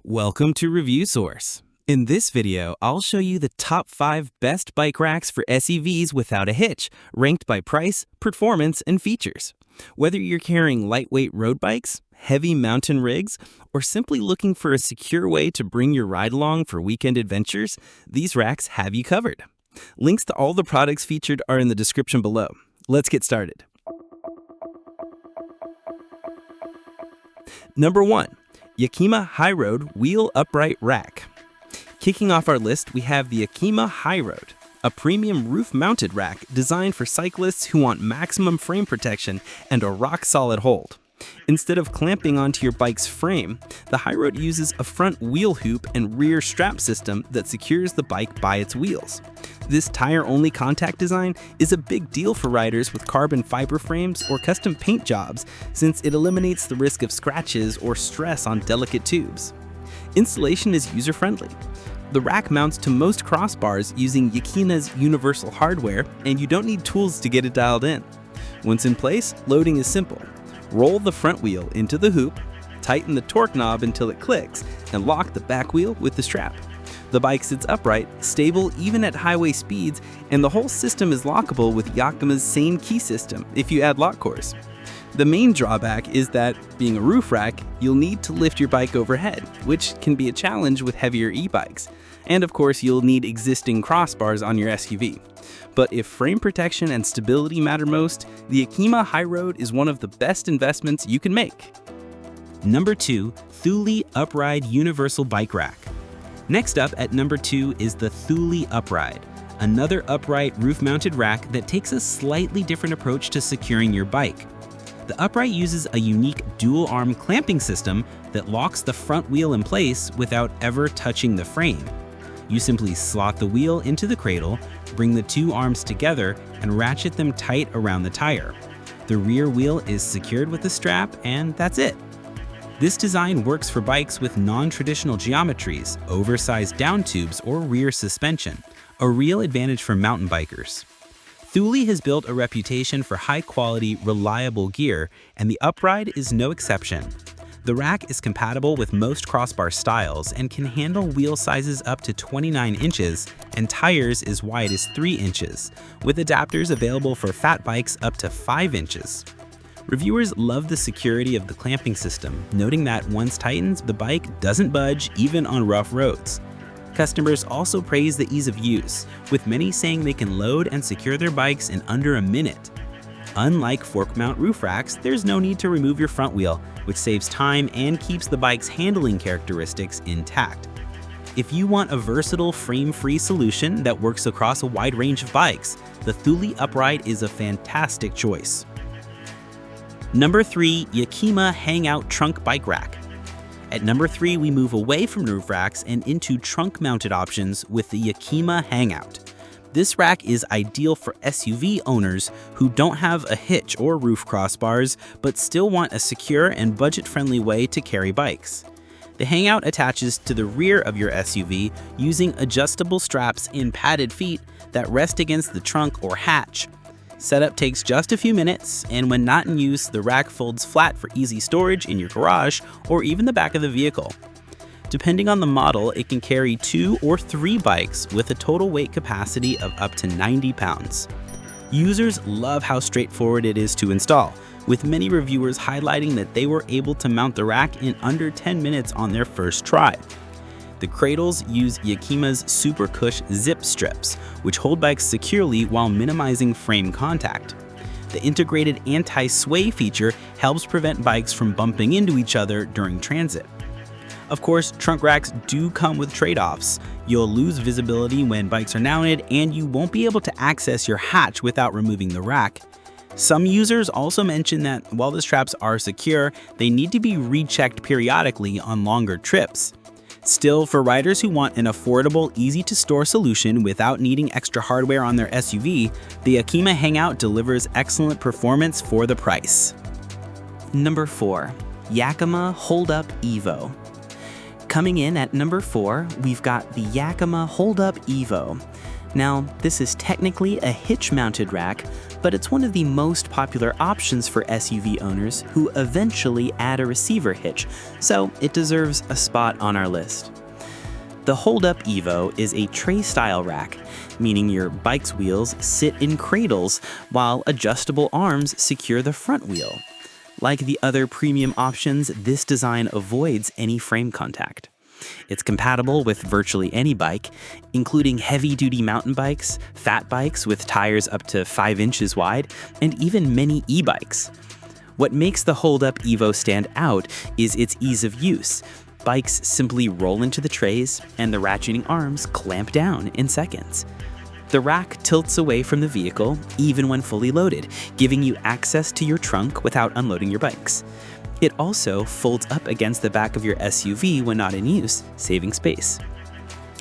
Welcome to Review Source. In this video, I'll show you the top 5 best bike racks for SUVs without a hitch, ranked by price, performance, and features. Whether you're carrying lightweight road bikes, heavy mountain rigs, or simply looking for a secure way to bring your ride along for weekend adventures, these racks have you covered. Links to all the products featured are in the description below. Let's get started. Number 1. Yakima HighRoad Wheel Upright Rack. Kicking off our list, we have the Yakima HighRoad, a premium roof-mounted rack designed for cyclists who want maximum frame protection and a rock-solid hold. Instead of clamping onto your bike's frame, the HighRoad uses a front wheel hoop and rear strap system that secures the bike by its wheels. This tire-only contact design is a big deal for riders with carbon fiber frames or custom paint jobs, since it eliminates the risk of scratches or stress on delicate tubes. Installation is user-friendly. The rack mounts to most crossbars using Yakima's universal hardware, and you don't need tools to get it dialed in. Once in place, loading is simple. Roll the front wheel into the hoop, tighten the torque knob until it clicks, and lock the back wheel with the strap. The bike sits upright, stable even at highway speeds, and the whole system is lockable with Yakima's same key system if you add lock cores. The main drawback is that, being a roof rack, you'll need to lift your bike overhead, which can be a challenge with heavier e-bikes. And of course, you'll need existing crossbars on your SUV. But if frame protection and stability matter most, the Yakima HighRoad is one of the best investments you can make. Number 2. Thule UpRide Universal Bike Rack. Next up at number 2 is the Thule UpRide, another upright roof-mounted rack that takes a slightly different approach to securing your bike. The upright uses a unique dual-arm clamping system that locks the front wheel in place without ever touching the frame. You simply slot the wheel into the cradle, bring the two arms together, and ratchet them tight around the tire. The rear wheel is secured with a strap, and that's it. This design works for bikes with non-traditional geometries, oversized down tubes, or rear suspension, a real advantage for mountain bikers. Thule has built a reputation for high-quality, reliable gear, and the UpRide is no exception. The rack is compatible with most crossbar styles and can handle wheel sizes up to 29 inches and tires as wide as 3 inches, with adapters available for fat bikes up to 5 inches. Reviewers love the security of the clamping system, noting that once tightened, the bike doesn't budge even on rough roads. Customers also praise the ease of use, with many saying they can load and secure their bikes in under a minute. Unlike fork mount roof racks, there's no need to remove your front wheel, which saves time and keeps the bike's handling characteristics intact. If you want a versatile frame-free solution that works across a wide range of bikes, the Thule UpRide is a fantastic choice. Number 3. Yakima HangOut Trunk Bike Rack. At number 3, we move away from roof racks and into trunk-mounted options with the Yakima HangOut. This rack is ideal for SUV owners who don't have a hitch or roof crossbars, but still want a secure and budget-friendly way to carry bikes. The HangOut attaches to the rear of your SUV using adjustable straps and padded feet that rest against the trunk or hatch. Setup takes just a few minutes, and when not in use, the rack folds flat for easy storage in your garage or even the back of the vehicle. Depending on the model, it can carry 2 or 3 bikes with a total weight capacity of up to 90 pounds. Users love how straightforward it is to install, with many reviewers highlighting that they were able to mount the rack in under 10 minutes on their first try. The cradles use Yakima's Super Cush zip strips, which hold bikes securely while minimizing frame contact. The integrated anti-sway feature helps prevent bikes from bumping into each other during transit. Of course, trunk racks do come with trade-offs. You'll lose visibility when bikes are mounted, and you won't be able to access your hatch without removing the rack. Some users also mention that while the straps are secure, they need to be rechecked periodically on longer trips. Still, for riders who want an affordable, easy-to-store solution without needing extra hardware on their SUV, the Yakima HangOut delivers excellent performance for the price. Number 4. Yakima Holdup Evo. Coming in at number 4, we've got the Yakima Holdup Evo. Now, this is technically a hitch-mounted rack, but it's one of the most popular options for SUV owners who eventually add a receiver hitch, so it deserves a spot on our list. The Holdup Evo is a tray-style rack, meaning your bike's wheels sit in cradles while adjustable arms secure the front wheel. Like the other premium options, this design avoids any frame contact. It's compatible with virtually any bike, including heavy-duty mountain bikes, fat bikes with tires up to 5 inches wide, and even many e-bikes. What makes the Holdup Evo stand out is its ease of use. Bikes simply roll into the trays, and the ratcheting arms clamp down in seconds. The rack tilts away from the vehicle, even when fully loaded, giving you access to your trunk without unloading your bikes. It also folds up against the back of your SUV when not in use, saving space.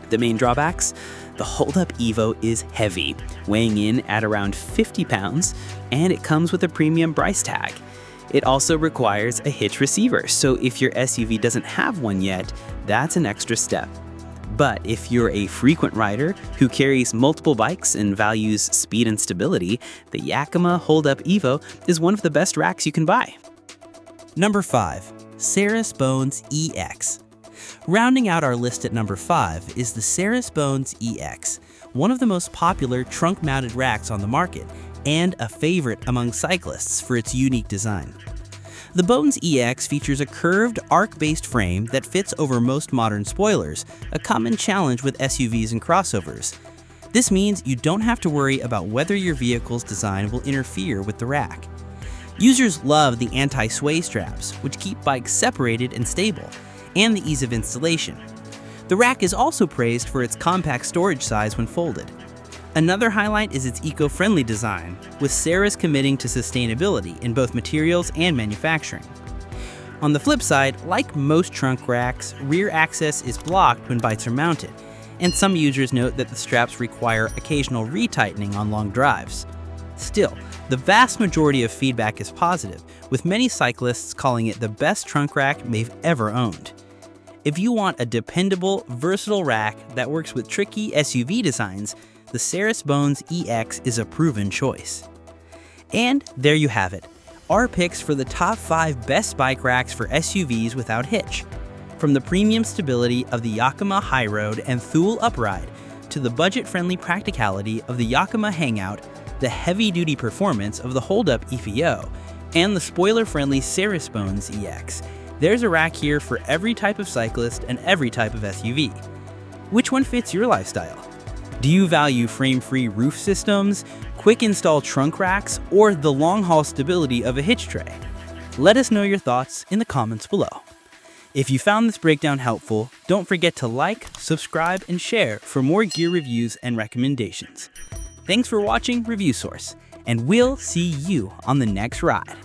The main drawbacks? The Holdup Evo is heavy, weighing in at around 50 pounds, and it comes with a premium price tag. It also requires a hitch receiver, so if your SUV doesn't have one yet, that's an extra step. But if you're a frequent rider who carries multiple bikes and values speed and stability, the Yakima Holdup Evo is one of the best racks you can buy. Number 5. Saras Bones EX. Rounding out our list at number 5 is the Saras Bones EX, one of the most popular trunk-mounted racks on the market and a favorite among cyclists for its unique design. The Bones EX features a curved, arc-based frame that fits over most modern spoilers, a common challenge with SUVs and crossovers. This means you don't have to worry about whether your vehicle's design will interfere with the rack. Users love the anti-sway straps, which keep bikes separated and stable, and the ease of installation. The rack is also praised for its compact storage size when folded. Another highlight is its eco-friendly design, with Saris committing to sustainability in both materials and manufacturing. On the flip side, like most trunk racks, rear access is blocked when bikes are mounted, and some users note that the straps require occasional retightening on long drives. Still, the vast majority of feedback is positive, with many cyclists calling it the best trunk rack they've ever owned. If you want a dependable, versatile rack that works with tricky SUV designs, the Saras Bones EX is a proven choice. And there you have it, our picks for the top 5 best bike racks for SUVs without hitch. From the premium stability of the Yakima HighRoad and Thule UpRide, to the budget-friendly practicality of the Yakima HangOut, the heavy-duty performance of the Holdup Evo, and the spoiler-friendly Saras Bones EX, there's a rack here for every type of cyclist and every type of SUV. Which one fits your lifestyle? Do you value frame-free roof systems, quick-install trunk racks, or the long-haul stability of a hitch tray? Let us know your thoughts in the comments below. If you found this breakdown helpful, don't forget to like, subscribe, and share for more gear reviews and recommendations. Thanks for watching Review Source, and we'll see you on the next ride.